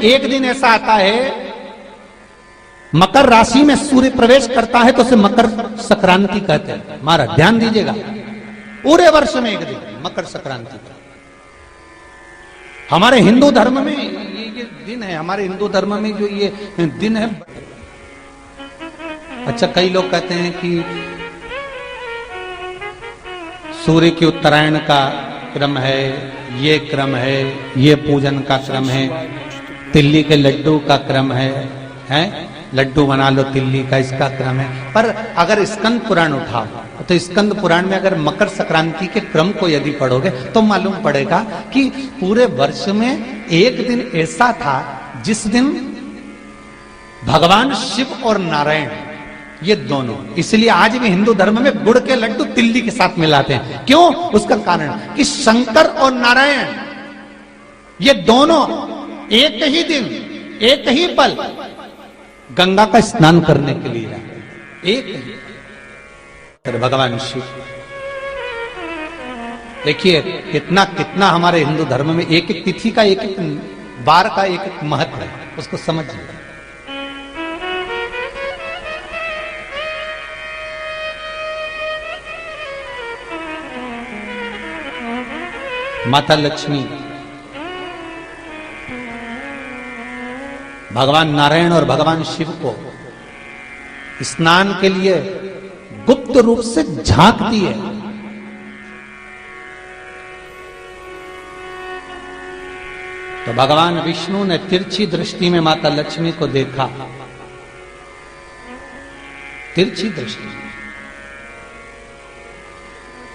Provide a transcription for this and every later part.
एक दिन ऐसा आता है, मकर राशि में सूर्य प्रवेश करता है तो उसे मकर संक्रांति कहते हैं। महाराज ध्यान दीजिएगा, पूरे वर्ष में एक दिन मकर संक्रांति का। हमारे हिंदू धर्म में ये दिन है, हमारे हिंदू धर्म में जो ये दिन है। अच्छा, कई लोग कहते हैं कि सूर्य की उत्तरायण का क्रम है, ये क्रम है, ये पूजन का क्रम है, तिल्ली के लड्डू का क्रम है, लड्डू बना लो तिल्ली का, इसका क्रम है। पर अगर स्कंद पुराण उठाओ तो स्कंद पुराण में अगर मकर संक्रांति के क्रम को यदि पढ़ोगे तो मालूम पड़ेगा कि पूरे वर्ष में एक दिन ऐसा था जिस दिन भगवान शिव और नारायण, ये दोनों, इसलिए आज भी हिंदू धर्म में गुड़ के लड्डू तिल्ली के साथ मिलाते हैं। क्यों? उसका कारण कि शंकर और नारायण ये दोनों एक ही दिन, एक ही पल गंगा का स्नान करने के लिए जाते, एक ही। भगवान शिव, देखिए कितना कितना हमारे हिंदू धर्म में एक एक तिथि का, एक एक बार का एक एक महत्व है, उसको समझिए। माता लक्ष्मी, भगवान नारायण और भगवान शिव को स्नान के लिए गुप्त रूप से झांकती है। तो भगवान विष्णु ने तिरछी दृष्टि में माता लक्ष्मी को देखा, तिरछी दृष्टि।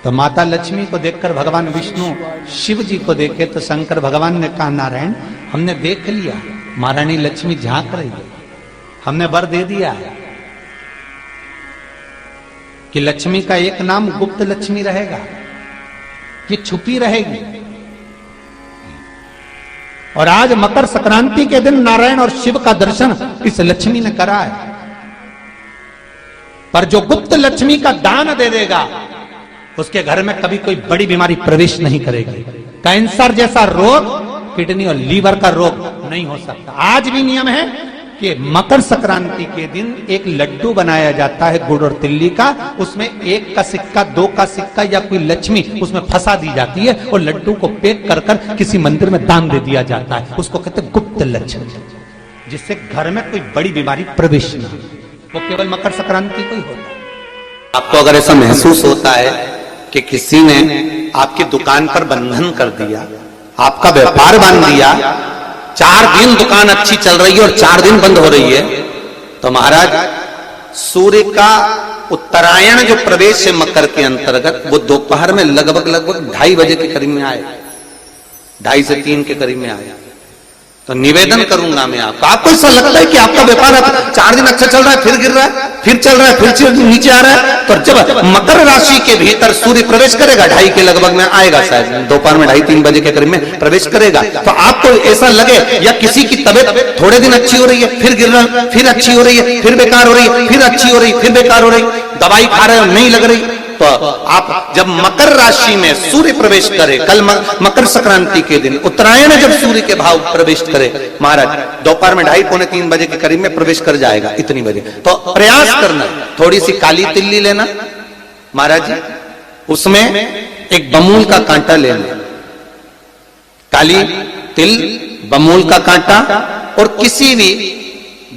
तो माता लक्ष्मी को देखकर भगवान विष्णु शिव जी को देखे तो शंकर भगवान ने कहा, नारायण हमने देख लिया, महारानी लक्ष्मी झांक रही है, हमने वर दे दिया है कि लक्ष्मी का एक नाम गुप्त लक्ष्मी रहेगा, ये छुपी रहेगी। और आज मकर संक्रांति के दिन नारायण और शिव का दर्शन इस लक्ष्मी ने करा है। पर जो गुप्त लक्ष्मी का दान दे देगा उसके घर में कभी कोई बड़ी बीमारी प्रवेश नहीं करेगी। कैंसर जैसा रोग, किडनी और लीवर का रोग नहीं हो सकता। आज भी नियम है कि मकर संक्रांति के दिन एक लड्डू बनाया जाता है गुड़ और तिल्ली का, उसमें 1 का सिक्का, 2 का सिक्का या कोई लक्ष्मी उसमें फंसा दी जाती है और लड्डू को पैक कर कर किसी मंदिर में दान दे दिया जाता है। उसको कहते हैं गुप्त लक्ष्मी, जिससे घर में कोई बड़ी बीमारी प्रवेश न हो। वो केवल मकर संक्रांति को ही होता है। आपको अगर ऐसा महसूस होता है कि किसी ने आपकी दुकान पर बंधन कर दिया, आपका व्यापार बांध दिया, 4 दिन दुकान अच्छी चल रही है और 4 दिन बंद हो रही है, तो महाराज सूर्य का उत्तरायण जो प्रवेश है मकर के अंतर्गत, वो दोपहर में लगभग 2:30 बजे के करीब में आए, 2:30 से 3 के करीब में आए। तो निवेदन करूंगा मैं आपको ऐसा लगता है कि आपका व्यापार 4 दिन अच्छा चल रहा है, फिर गिर रहा है, फिर चल रहा है, फिर नीचे आ रहा है, तो जब मकर राशि के भीतर सूर्य प्रवेश करेगा 2:30 के लगभग में आएगा, शायद दोपहर में 2:30-3 बजे के करीब में प्रवेश करेगा, तो आपको ऐसा लगे या किसी की तबियत थोड़े दिन अच्छी हो रही है, फिर गिर रहा है, फिर अच्छी हो रही है, फिर बेकार हो रही है, फिर अच्छी हो रही है, फिर बेकार हो रही, दवाई खा रहे हो नहीं लग रही, तो आप जब मकर राशि में सूर्य प्रवेश करे, कल मकर संक्रांति के दिन उत्तरायण जब सूर्य के भाव प्रवेश करे, महाराज दोपहर में 2:30-3 बजे के करीब में प्रवेश कर जाएगा, इतनी बजे, तो प्रयास करना थोड़ी सी काली तिल्ली लेना महाराज जी, उसमें एक बमूल का कांटा लेना, काली तिल, बमूल का कांटा और किसी भी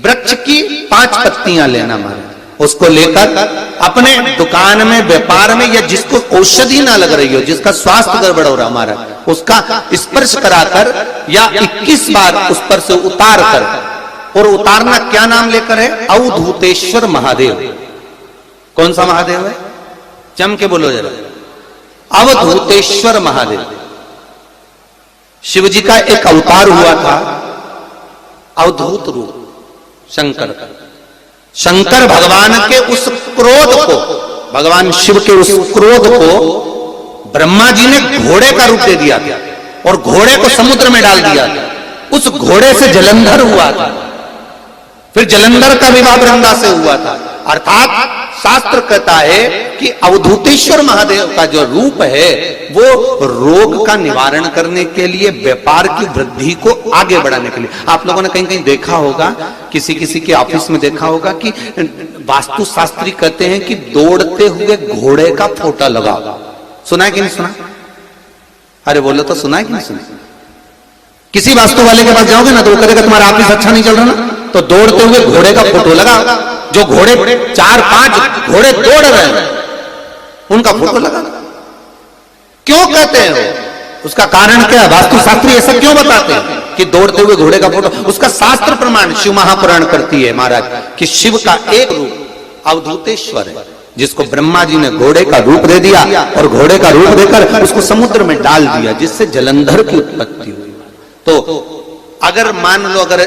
वृक्ष की 5 पत्तियां लेना महाराज, उसको लेकर अपने दुकान में, व्यापार में, या जिसको औषधि ना लग रही हो, जिसका स्वास्थ्य गड़बड़ हो रहा हमारा, उसका स्पर्श कराकर या 21 बार उस पर से उतार कर, और उतारना क्या नाम लेकर है? अवधूतेश्वर महादेव। कौन सा महादेव है? जम के बोलो जरा, अवधूतेश्वर महादेव। शिव जी का एक अवतार हुआ था, अवधूत रूप शंकर का। शंकर भगवान के उस क्रोध को, भगवान शिव के उस क्रोध को ब्रह्मा जी ने घोड़े का रूप दे दिया था और घोड़े को समुद्र में डाल दिया था। उस घोड़े से जलंधर हुआ था, फिर जलंधर का विवाह वृंदा से हुआ था। अर्थात शास्त्र कहता है कि अवधूतेश्वर महादेव का जो रूप है वो रोग का निवारण करने के लिए, व्यापार की वृद्धि को आगे बढ़ाने के लिए। आप लोगों ने कहीं कहीं देखा होगा, किसी किसी के ऑफिस में देखा होगा कि वास्तु शास्त्री कहते हैं कि दौड़ते हुए घोड़े का फोटो लगाओ। सुना है कि नहीं सुना? अरे बोलो तो, सुना है कि नहीं सुना? किसी वास्तु वाले के पास जाओगे ना तो वो कहेगा तुम्हारा ऑफिस अच्छा नहीं चल रहा ना, तो दौड़ते हुए घोड़े का फोटो लगाओ। जो घोड़े 4-5 घोड़े दौड़ रहे हैं उनका फोटो लगा। क्यों कहते हैं वो? उसका कारण क्या? वास्तु शास्त्री ऐसा क्यों बताते हैं कि दौड़ते हुए घोड़े का फोटो? उसका शास्त्र प्रमाण शिव महापुराण करती है महाराज कि शिव का एक रूप अवधूतेश्वर है, जिसको ब्रह्मा जी ने घोड़े का रूप दे दिया और घोड़े का रूप देकर उसको समुद्र में डाल दिया, जिससे जलंधर की उत्पत्ति हुई। तो अगर मान लो अगर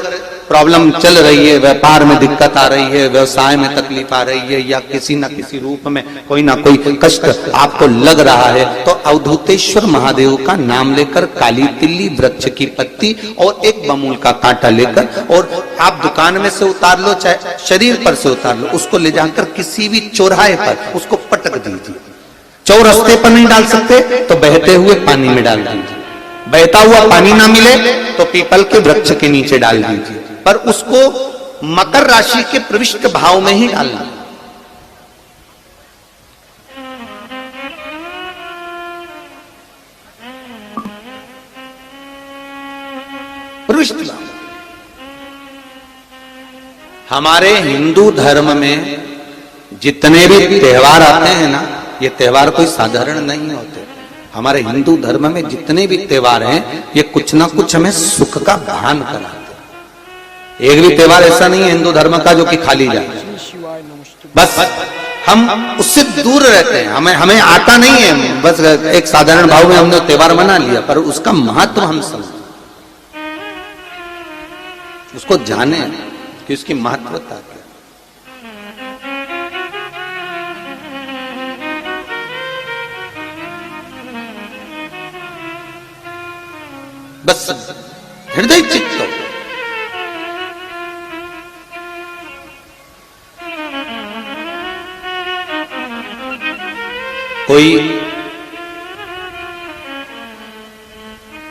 प्रॉब्लम चल रही है, व्यापार में दिक्कत आ रही है, व्यवसाय में तकलीफ आ रही है, या किसी ना किसी रूप में कोई ना कोई कष्ट आपको लग रहा है, तो अवधूतेश्वर महादेव का नाम लेकर काली तिल्ली वृक्ष की पत्ती और एक बमूल का कांटा लेकर, और आप दुकान में से उतार लो चाहे शरीर पर से उतार लो, उसको ले जाकर किसी भी चौराहे पर उसको पटक दीजिए। चौरस्ते पर नहीं डाल सकते तो बहते हुए पानी में डाल दीजिए। बहता हुआ पानी ना मिले तो पीपल के वृक्ष के नीचे डाल दीजिए, पर उसको मकर राशि के प्रविष्ट भाव में ही डालना। प्रविष्ट भाव। हमारे हिंदू धर्म में जितने भी त्योहार आते हैं ना, ये त्योहार कोई साधारण नहीं होते। हमारे हिंदू धर्म में जितने भी त्योहार हैं ये कुछ ना कुछ हमें सुख का भान कराते। एक भी त्योहार ऐसा नहीं है हिंदू धर्म का जो कि खाली जाए। बस हम उससे दूर रहते हैं, हमें आता नहीं है। बस एक साधारण भाव में हमने त्योहार मना लिया, पर उसका महत्व हम समझें, उसको जाने कि उसकी महत्वता क्या। बस हृदय चित्त हो। कोई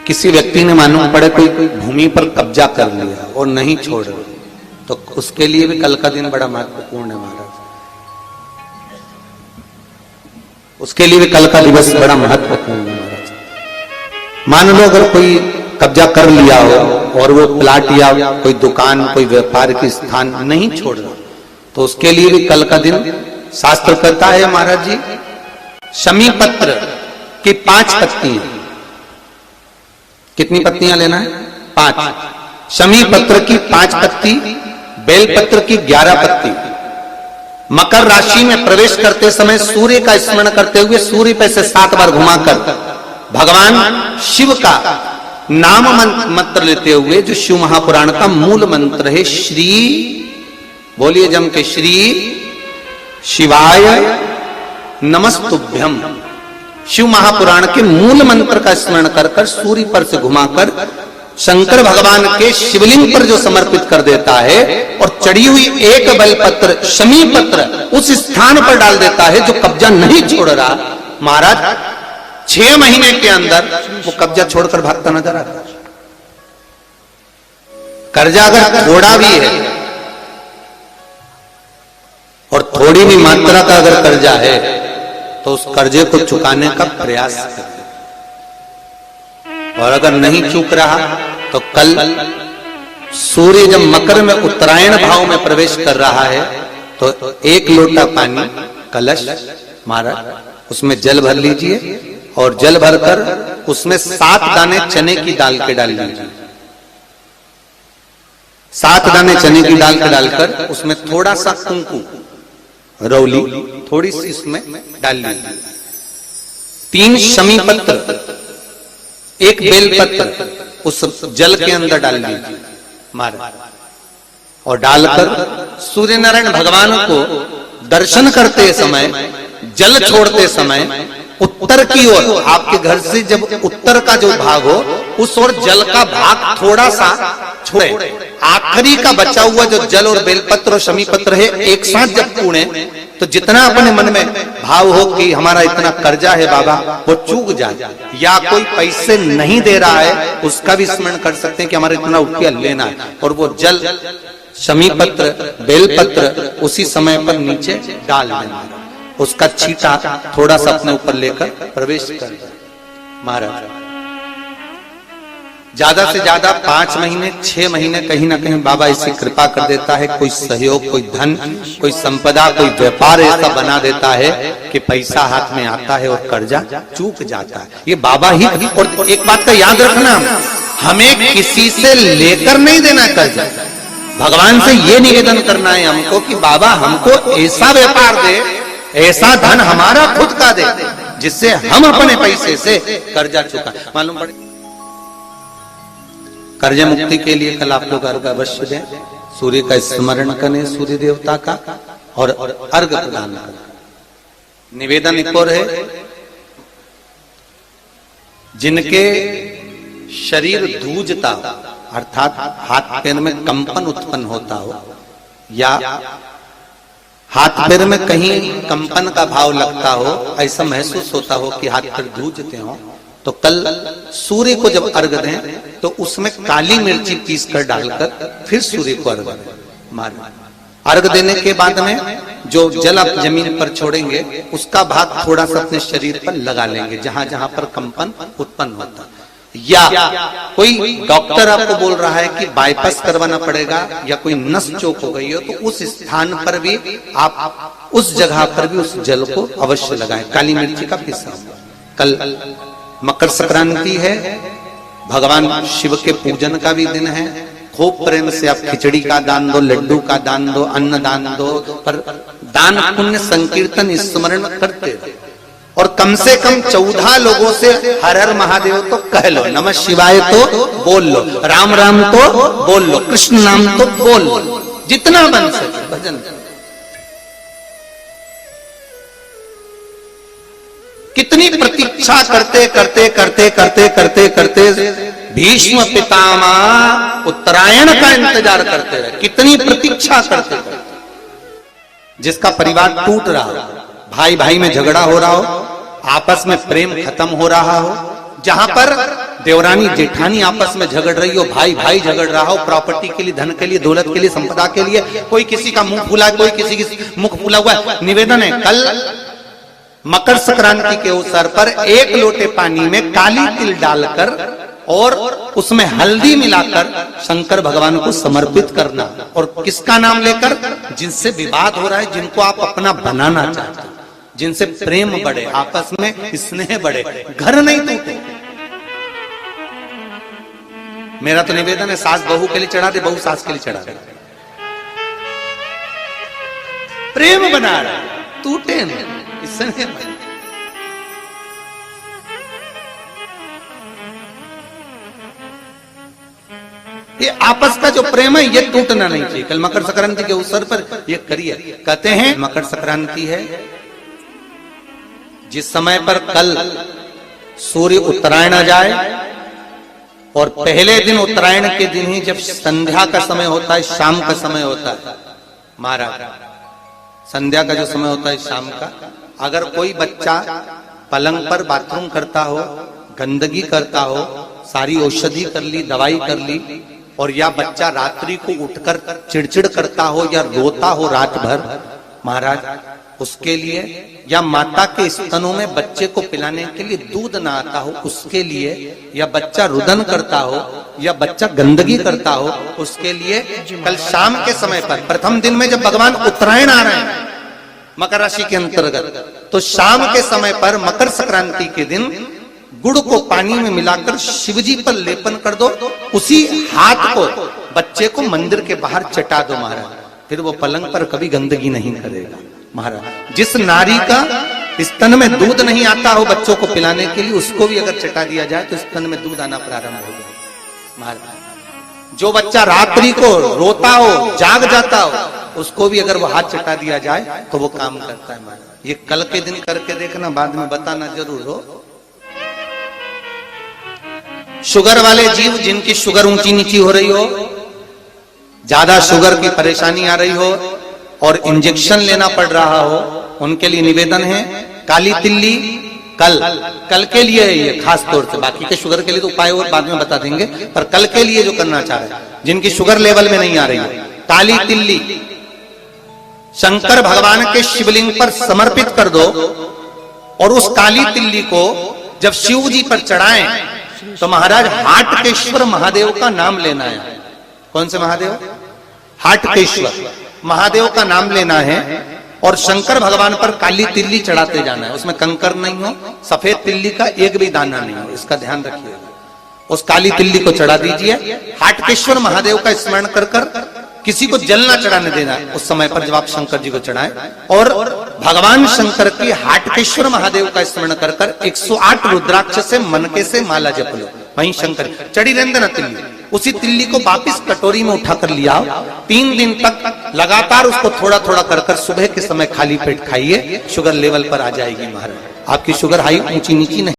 किसी व्यक्ति ने मालूम पड़े कोई भूमि पर कब्जा कर लिया और नहीं छोड़ रहे, तो उसके लिए भी कल का दिन बड़ा महत्वपूर्ण है महाराज। उसके लिए भी कल का दिवस बड़ा महत्वपूर्ण है महाराज। मान लो अगर कोई कब्जा कर लिया हो और वो प्लाट या कोई दुकान, कोई व्यापार की स्थान नहीं छोड़ रहा, तो उसके लिए भी कल का दिन शास्त्र कहता है महाराज जी, शमी पत्र की 5 पत्तियां। कितनी पत्तियां लेना है? 5। शमी पत्र की 5 पत्ती, बेल पत्र की 11 पत्ती। मकर राशि में प्रवेश करते समय सूर्य का स्मरण करते हुए सूर्य पे से 7 बार घुमाकर भगवान शिव का नाम मंत्र लेते हुए, जो शिव महापुराण का मूल मंत्र है, श्री, बोलिए जम के, श्री शिवाय नमस्तुभ्यम। शिव महापुराण के मूल मंत्र का स्मरण कर कर सूर्य पर से घुमाकर शंकर भगवान के शिवलिंग पर जो समर्पित कर देता है, और चढ़ी हुई एक बेलपत्र शमी पत्र उस स्थान पर डाल देता है जो कब्जा नहीं छोड़ रहा, महाराज 6 महीने के अंदर वो कब्जा छोड़कर भागता नजर आता है। कर्जा अगर थोड़ा भी है और थोड़ी भी मात्रा का अगर कर्जा है तो उस कर्जे को चुकाने का प्रयास करें, और अगर नहीं चूक रहा तो कल सूर्य जब मकर में उत्तरायण भाव में प्रवेश कर रहा है तो 1 लोटा पानी कलश महाराज उसमें जल भर लीजिए, और जल भरकर उसमें 7 दाने चने की दाल के डाल लीजिए। 7 दाने चने की दाल के डालकर उसमें थोड़ा सा कुंकू रौली थोड़ी सी इसमें डाल लीजिए। 3 शमी पत्र, 1 बेल पत्र उस जल के अंदर डाल लीजिए महाराज, और डालकर सूर्य नारायण भगवान को दर्शन करते समय, जल छोड़ते समय उत्तर की ओर, आपके घर से जब उत्तर का जो भाग हो उस ओर जल का भाग थोड़ा सा छोड़े, आखिरी का बचा हुआ जो जल और बेलपत्र और शमी पत्र है एक साथ जब कूड़े तो जितना अपने मन में भाव हो कि हमारा इतना कर्जा है बाबा वो चूक जाए, या कोई पैसे नहीं दे रहा है उसका भी स्मरण कर सकते हैं कि हमारा इतना रुपया लेना है, और वो जल शमी पत्र बेलपत्र उसी समय पर नीचे डाल देना, उसका छींटा थोड़ा सा अपने ऊपर लेकर प्रवेश कर। महाराज ज्यादा से ज्यादा 5 महीने 6 महीने कहीं ना कहीं बाबा ऐसी कृपा कर देता है, कोई सहयोग, कोई धन, कोई संपदा, कोई व्यापार ऐसा बना देता है कि पैसा हाथ में आता है और कर्जा चूक जाता है। ये बाबा ही। और एक बात का याद रखना, हमें किसी से लेकर नहीं देना कर्जा, भगवान से ये निवेदन करना है हमको कि बाबा हमको ऐसा व्यापार दे, ऐसा धन हमारा खुद का दे जिससे हम अपने पैसे से कर्जा चुका। मालूम पड़े कर्ज मुक्ति के लिए कल आप लोग अर्घ अवश्य दें, सूर्य का स्मरण करें, सूर्य देवता का, और अर्घ प्रदान करें। निवेदन एक और है, जिनके शरीर धूजता अर्थात हाथ पैर में कंपन उत्पन्न होता हो, या हाथ पैर में कहीं कंपन का भाव लगता हो, ऐसा महसूस होता हो कि हाथ पैर धूजते हो, तो कल सूर्य को जब अर्घ दें तो उसमें काली मिर्ची पीस कर डालकर फिर सूर्य को अर्घ मारें। अर्घ देने के बाद में जो जल आप जमीन पर छोड़ेंगे उसका भाग थोड़ा सा अपने शरीर पर लगा लेंगे जहां जहां पर कंपन उत्पन्न होता। या कोई डॉक्टर आपको बोल रहा है कि बाईपास करवाना पड़ेगा या कोई नस चोक हो गई हो, तो उस स्थान पर भी आप उस जगह पर भी उस जल को अवश्य लगाएं, काली मिर्ची का पिसा। कल मकर संक्रांति है, भगवान शिव के पूजन का भी दिन है। खूब प्रेम से आप खिचड़ी का दान दो, लड्डू का दान दो, अन्न दान दो, पर दान पुण्य संकीर्तन स्मरण करते रहो। और कम से कम 14 लोगों से हर हर महादेव तो कह लो, नमः शिवाय तो बोल लो, राम राम तो बोल लो, कृष्ण नाम तो बोल लो, जितना बन सके भजन। कितनी प्रतीक्षा करते करते करते करते करते करते भीष्म पितामह उत्तरायण का इंतजार करते रहे, कितनी प्रतीक्षा करते करते। जिसका परिवार टूट रहा हो, भाई भाई में झगड़ा हो रहा हो, आपस में प्रेम खत्म हो रहा हो, जहां पर देवरानी जेठानी आपस में झगड़ रही हो, भाई भाई झगड़ रहा हो, प्रॉपर्टी के लिए, धन के लिए, दौलत के लिए, संपदा के लिए, कोई किसी का मुंह फूला, कोई किसी की मुख फूला हुआ है। निवेदन है, कल मकर संक्रांति के अवसर पर 1 लोटे पानी में काली तिल डालकर और उसमें हल्दी मिलाकर शंकर भगवान को समर्पित करना, और किसका नाम लेकर? जिनसे विवाद हो रहा है, जिनको आप अपना बनाना चाहते हैं, जिनसे प्रेम बढ़े, आपस में स्नेह बढ़े, घर नहीं टूटे। मेरा तो निवेदन है, सास बहू के लिए चढ़ा दे, बहू सास के लिए चढ़ा दे, प्रेम बना रहे, टूटे नहीं, स्नेह बढ़े। ये आपस का जो प्रेम है ये टूटना नहीं चाहिए। कल मकर संक्रांति के अवसर पर ये करिए। कहते हैं मकर संक्रांति है जिस समय पर कल सूर्य उत्तरायण आ जाए, और पहले दिन उत्तरायण के दिन ही जब संध्या का समय होता है, शाम का समय होता है, महाराज संध्या का जो समय होता है शाम का, अगर कोई बच्चा पलंग पर बाथरूम करता हो, गंदगी करता हो, सारी औषधि कर ली, दवाई कर ली, और या बच्चा रात्रि को उठकर चिड़चिड़ करता हो या रोता हो रात भर, महाराज उसके लिए, या माता के स्तनों में बच्चे को पिलाने के लिए दूध ना आता हो उसके लिए, या बच्चा रुदन करता हो, या बच्चा गंदगी करता हो, उसके लिए कल शाम के समय पर, प्रथम दिन में जब भगवान उत्तरायण आ रहे हैं मकर राशि के अंतर्गत, तो शाम के समय पर मकर संक्रांति के दिन गुड़ को पानी में मिलाकर शिवजी पर लेपन कर दो, उसी हाथ को बच्चे को मंदिर के बाहर चटा दो महाराज, फिर वो पलंग पर कभी गंदगी नहीं करेगा महाराज। जिस नारी का स्तन में दूध नहीं आता हो बच्चों को पिलाने के लिए, उसको भी अगर चटा दिया जाए तो स्तन में दूध आना प्रारंभ हो जाए महाराज। जो बच्चा रात्रि को रोता हो, जाग जाता हो, उसको भी अगर वो हाथ चटा दिया जाए तो वो काम करता है महाराज। ये कल के दिन करके देखना, बाद में बताना जरूर हो। शुगर वाले जीव जिनकी शुगर ऊंची नीची हो रही हो, ज्यादा शुगर की परेशानी आ रही हो और इंजेक्शन लेना पड़ रहा हो, उनके लिए निवेदन है काली तिल्ली कल के लिए है ये खास तौर से, बाकी के शुगर के लिए तो उपाय और बाद में बता देंगे, पर कल के लिए जो करना चाह रहे हैं, जिनकी शुगर लेवल में नहीं आ रही है, काली तिल्ली शंकर भगवान के शिवलिंग पर समर्पित कर दो और उस काली तिल्ली को जब शिव जी पर चढ़ाएं तो महाराज हाटकेश्वर महादेव का नाम लेना है। कौन से महादेव? हाटकेश्वर महादेव का नाम लेना है और शंकर भगवान पर काली तिल्ली चढ़ाते जाना है। उसमें कंकर नहीं हो, सफेद तिल्ली का एक भी दाना नहीं हो, इसका ध्यान रखिएगा। उस काली तिल्ली को चढ़ा दीजिए। हाटकेश्वर महादेव का स्मरण कर कर किसी को जल ना चढ़ाने देना उस समय पर जब आप शंकर जी को चढ़ाएं, और भगवान शंकर की हाटकेश्वर महादेव का स्मरण कर कर 108 रुद्राक्ष से मनके से माला जप लो। वहीं शंकर चढ़ी रहने देना तिल्ली, उसी तिल्ली को वापिस कटोरी में उठाकर लिया। 3 दिन तक लगातार उसको थोड़ा थोड़ा कर कर सुबह के समय खाली पेट खाइए, शुगर लेवल पर आ जाएगी महाराज। आपकी शुगर हाई ऊंची नीची नहीं।